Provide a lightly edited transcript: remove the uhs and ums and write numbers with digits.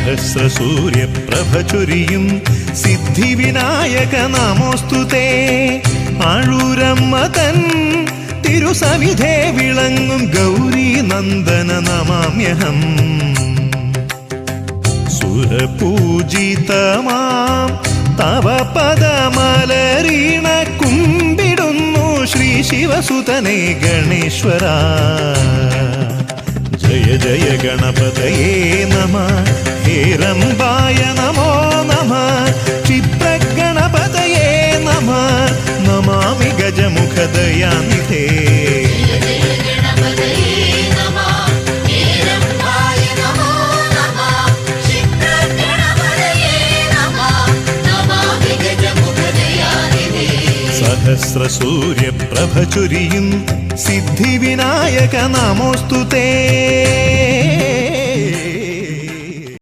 സഹസ്രസൂര്യപ്രഭചൊരിയും സിദ്ധിവിനായക നമോസ്തുതേ. ആഴൂരമ്മ തൻ തിരുസവിധേ വിളങ്ങും ഗൗരീ നന്ദന നമാമ്യഹം. സുരപൂജിതമാം തവ പദമലരീണ കുമ്പിടുന്നു ശ്രീ ശിവസുതനേ ഗണേശ്വര. ജയ ജയ ഗണപതയേ നമഃ. ഹേരംബായ നമോ നമഃ. ക്ഷിപ്രഗണപതയേ നമഃ. നമാമി ഗജമുഖദയാനിധേ. സഹസ്രസൂര്യപ്രഭചൊരിയും സിദ്ധിവിനായക നമോസ്തുതേ.